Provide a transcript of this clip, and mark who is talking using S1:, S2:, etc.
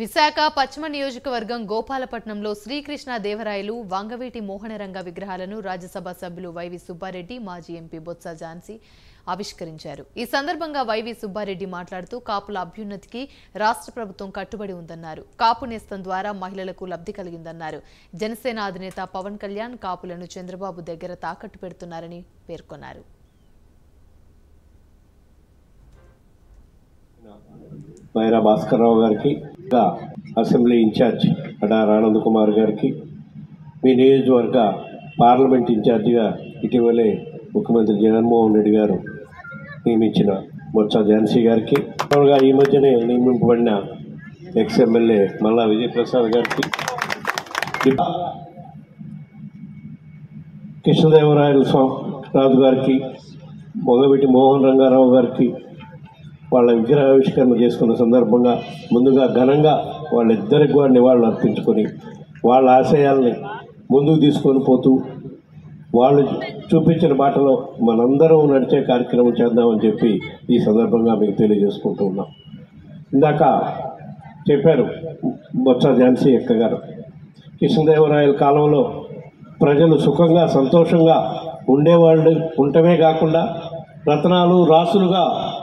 S1: విశాఖ పశ్చిమ నియోజకవర్గం గోపాలపట్నంలో శ్రీకృష్ణ దేవరాయలు వంగవీటి మోహనరంగ విగ్రహాలను రాజ్యసభ సభ్యులు వైవి సుబ్బారెడ్డి మాజీ ఎంపీ బొత్స ఝాన్సీ ఆవిష్కరించారు. ఈ సందర్భంగా వైవి సుబ్బారెడ్డి మాట్లాడుతూ కాపుల అభ్యున్నతికి రాష్ట్ర ప్రభుత్వం కట్టుబడి ఉందన్నారు. కాపు నేస్తం ద్వారా మహిళలకు లబ్ధి కలిగిందన్నారు. జనసేన అధినేత పవన్ కళ్యాణ్ కాపులను చంద్రబాబు దగ్గర తాకట్టు పెడుతున్నారని పేర్కొన్నారు.
S2: మైరా భాస్కర్రావు గారికి, అసెంబ్లీ ఇన్ఛార్జ్ అడార్ ఆనంద్ కుమార్ గారికి, మీ నియోజకవర్గ పార్లమెంట్ ఇన్ఛార్జిగా ఇటీవలే ముఖ్యమంత్రి జగన్మోహన్ రెడ్డి గారు నియమించిన బొత్స ఝాన్సీ గారికి, ఈ మధ్యనే నియమింపబడిన ఎక్స్ఎమ్మెల్యే మల్లా విజయప్రసాద్ గారికి, కృష్ణదేవరాయలు రాజు గారికి, వంగవీటి మోహన్ రంగారావు గారికి వాళ్ళ విగ్రహావిష్కరణ చేసుకున్న సందర్భంగా ముందుగా ఘనంగా వాళ్ళిద్దరికి కూడా నివాళులు అర్పించుకొని వాళ్ళ ఆశయాల్ని ముందుకు తీసుకొని పోతూ వాళ్ళు చూపించిన బాటలో మనందరం నడిచే కార్యక్రమం చేద్దామని చెప్పి ఈ సందర్భంగా మీకు తెలియజేసుకుంటూ ఉన్నాం. ఇందాక చెప్పారు బొత్స ఝాన్సీ అక్క గారు, కృష్ణదేవరాయల కాలంలో ప్రజలు సుఖంగా సంతోషంగా ఉండేవాళ్ళు ఉండటమే కాకుండా రత్నాలు రాసులుగా